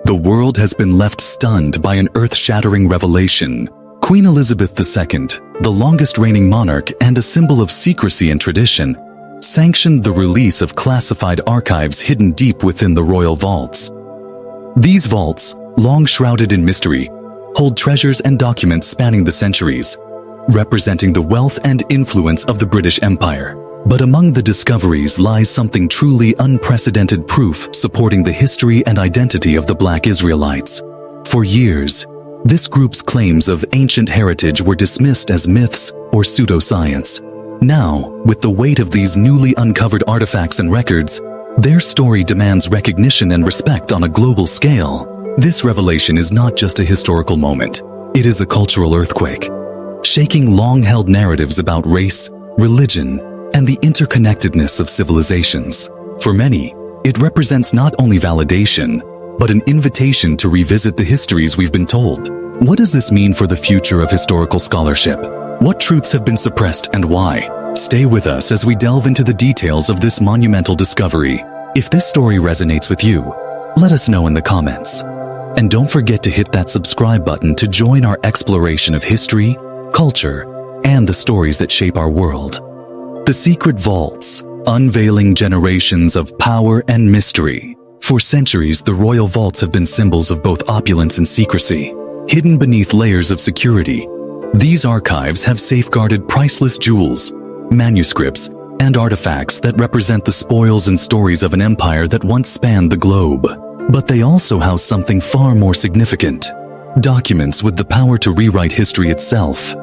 The world has been left stunned by an earth-shattering revelation. Queen Elizabeth II, the longest-reigning monarch and a symbol of secrecy and tradition, sanctioned the release of classified archives hidden deep within the royal vaults. These vaults, long shrouded in mystery, hold treasures and documents spanning the centuries, representing the wealth and influence of the British Empire. But among the discoveries lies something truly unprecedented, proof supporting the history and identity of the Black Israelites. For years, this group's claims of ancient heritage were dismissed as myths or pseudoscience. Now, with the weight of these newly uncovered artifacts and records, their story demands recognition and respect on a global scale. This revelation is not just a historical moment. It is a cultural earthquake, shaking long-held narratives about race, religion, and the interconnectedness of civilizations. For many, it represents not only validation, but an invitation to revisit the histories we've been told. What does this mean for the future of historical scholarship? What truths have been suppressed and why? Stay with us as we delve into the details of this monumental discovery. If this story resonates with you, let us know in the comments. And don't forget to hit that subscribe button to join our exploration of history, culture, and the stories that shape our world. The Secret Vaults, unveiling generations of power and mystery. For centuries, the royal vaults have been symbols of both opulence and secrecy. Hidden beneath layers of security, these archives have safeguarded priceless jewels, manuscripts, and artifacts that represent the spoils and stories of an empire that once spanned the globe. But they also house something far more significant: documents with the power to rewrite history itself.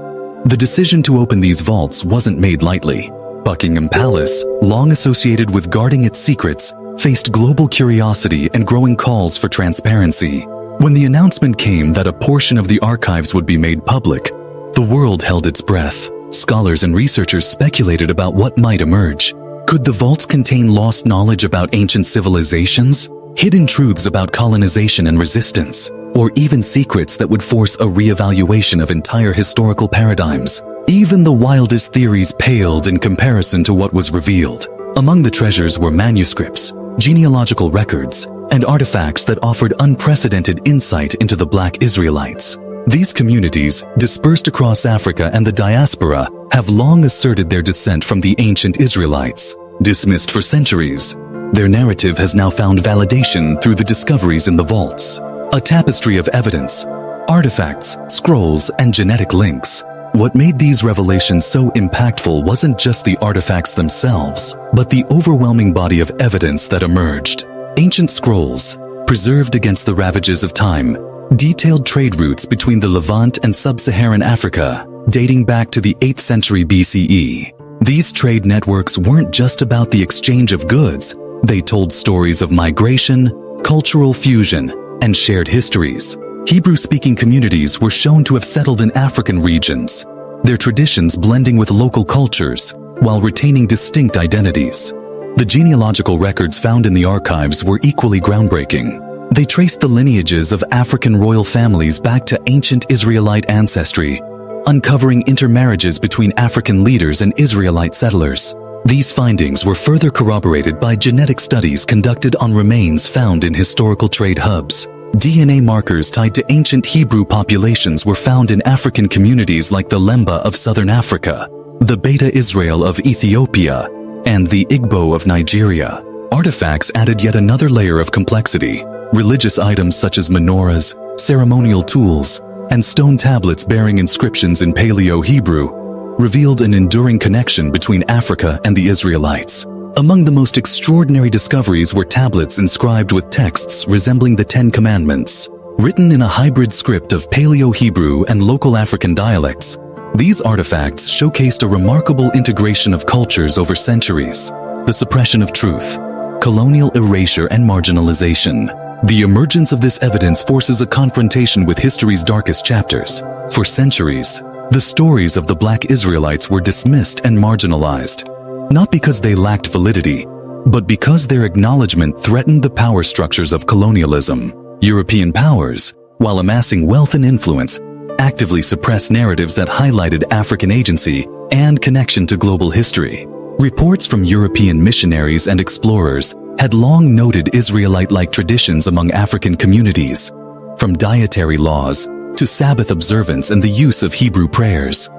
The decision to open these vaults wasn't made lightly. Buckingham Palace, long associated with guarding its secrets, faced global curiosity and growing calls for transparency. When the announcement came that a portion of the archives would be made public, the world held its breath. Scholars and researchers speculated about what might emerge. Could the vaults contain lost knowledge about ancient civilizations, hidden truths about colonization and resistance, or even secrets that would force a re-evaluation of entire historical paradigms? Even the wildest theories paled in comparison to what was revealed. Among the treasures were manuscripts, genealogical records, and artifacts that offered unprecedented insight into the Black Israelites. These communities, dispersed across Africa and the diaspora, have long asserted their descent from the ancient Israelites. Dismissed for centuries, their narrative has now found validation through the discoveries in the vaults. A tapestry of evidence, artifacts, scrolls, and genetic links. What made these revelations so impactful wasn't just the artifacts themselves, but the overwhelming body of evidence that emerged. Ancient scrolls, preserved against the ravages of time, detailed trade routes between the Levant and sub-Saharan Africa, dating back to the 8th century BCE. These trade networks weren't just about the exchange of goods. They told stories of migration, cultural fusion, and shared histories. Hebrew-speaking communities were shown to have settled in African regions, their traditions blending with local cultures while retaining distinct identities. The genealogical records found in the archives were equally groundbreaking. They traced the lineages of African royal families back to ancient Israelite ancestry, uncovering intermarriages between African leaders and Israelite settlers. These findings were further corroborated by genetic studies conducted on remains found in historical trade hubs. DNA markers tied to ancient Hebrew populations were found in African communities like the Lemba of southern Africa, the Beta Israel of Ethiopia, and the Igbo of Nigeria. Artifacts added yet another layer of complexity. Religious items such as menorahs, ceremonial tools, and stone tablets bearing inscriptions in Paleo-Hebrew revealed an enduring connection between Africa and the Israelites. Among the most extraordinary discoveries were tablets inscribed with texts resembling the Ten Commandments. Written in a hybrid script of Paleo-Hebrew and local African dialects, these artifacts showcased a remarkable integration of cultures over centuries. The suppression of truth, colonial erasure and marginalization. The emergence of this evidence forces a confrontation with history's darkest chapters. For centuries, the stories of the Black Israelites were dismissed and marginalized, not because they lacked validity, but because their acknowledgement threatened the power structures of colonialism. European powers, while amassing wealth and influence, actively suppressed narratives that highlighted African agency and connection to global history. Reports from European missionaries and explorers had long noted Israelite-like traditions among African communities, from dietary laws to Sabbath observance and the use of Hebrew prayers.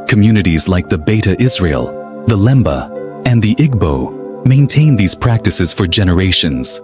Communities like the Beta Israel, the Lemba, and the Igbo maintained these practices for generations.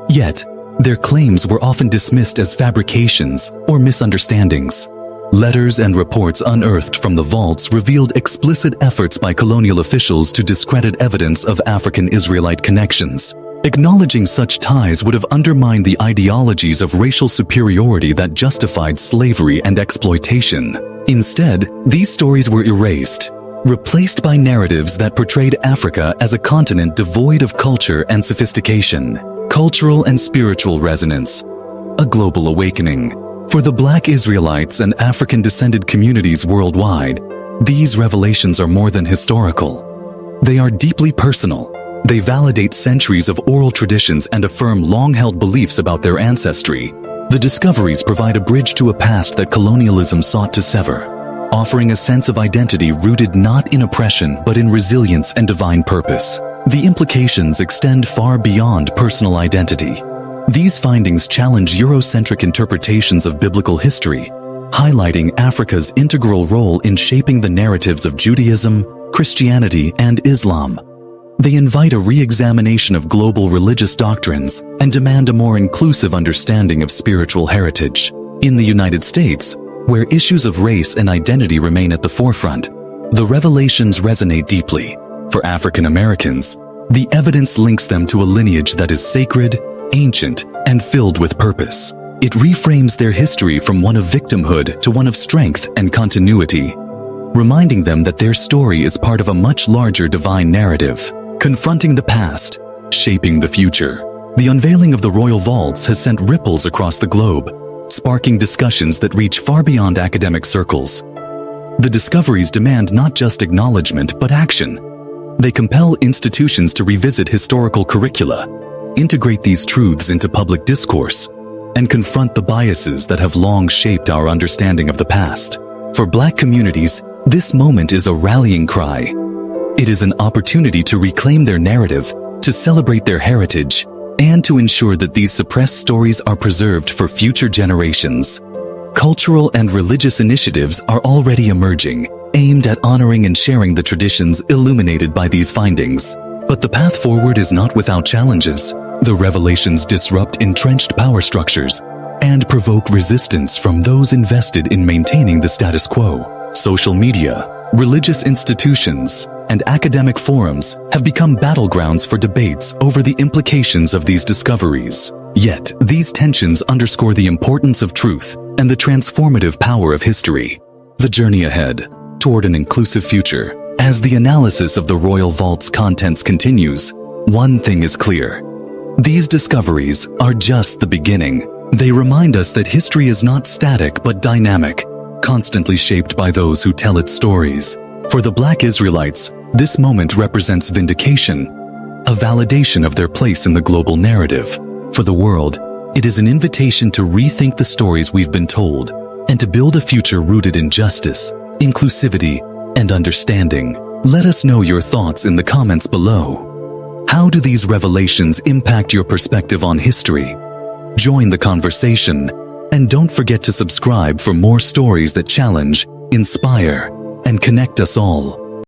Yet, their claims were often dismissed as fabrications or misunderstandings. Letters and reports unearthed from the vaults revealed explicit efforts by colonial officials to discredit evidence of African Israelite connections. Acknowledging such ties would have undermined the ideologies of racial superiority that justified slavery and exploitation. Instead, these stories were erased, replaced by narratives that portrayed Africa as a continent devoid of culture and sophistication. Cultural and spiritual resonance. A global awakening. For the Black Israelites and African-descended communities worldwide, these revelations are more than historical. They are deeply personal. They validate centuries of oral traditions and affirm long-held beliefs about their ancestry. The discoveries provide a bridge to a past that colonialism sought to sever, offering a sense of identity rooted not in oppression but in resilience and divine purpose. The implications extend far beyond personal identity. These findings challenge Eurocentric interpretations of biblical history, highlighting Africa's integral role in shaping the narratives of Judaism, Christianity, and Islam. They invite a re-examination of global religious doctrines and demand a more inclusive understanding of spiritual heritage. In the United States, where issues of race and identity remain at the forefront, the revelations resonate deeply. For African Americans, the evidence links them to a lineage that is sacred, ancient, and filled with purpose. It reframes their history from one of victimhood to one of strength and continuity, reminding them that their story is part of a much larger divine narrative. Confronting the past, shaping the future. The unveiling of the royal vaults has sent ripples across the globe, sparking discussions that reach far beyond academic circles. The discoveries demand not just acknowledgement but action. They compel institutions to revisit historical curricula, integrate these truths into public discourse, and confront the biases that have long shaped our understanding of the past. For Black communities, this moment is a rallying cry. It is an opportunity to reclaim their narrative, to celebrate their heritage, and to ensure that these suppressed stories are preserved for future generations. Cultural and religious initiatives are already emerging, aimed at honoring and sharing the traditions illuminated by these findings. But the path forward is not without challenges. The revelations disrupt entrenched power structures and provoke resistance from those invested in maintaining the status quo. Social media, religious institutions, and academic forums have become battlegrounds for debates over the implications of these discoveries. Yet, these tensions underscore the importance of truth and the transformative power of history. The journey ahead, toward an inclusive future. As the analysis of the Royal Vault's contents continues, one thing is clear. These discoveries are just the beginning. They remind us that history is not static but dynamic, constantly shaped by those who tell its stories. For the Black Israelites, this moment represents vindication, a validation of their place in the global narrative. For the world, it is an invitation to rethink the stories we've been told and to build a future rooted in justice, inclusivity, and understanding. Let us know your thoughts in the comments below. How do these revelations impact your perspective on history? Join the conversation, and don't forget to subscribe for more stories that challenge, inspire, and connect us all.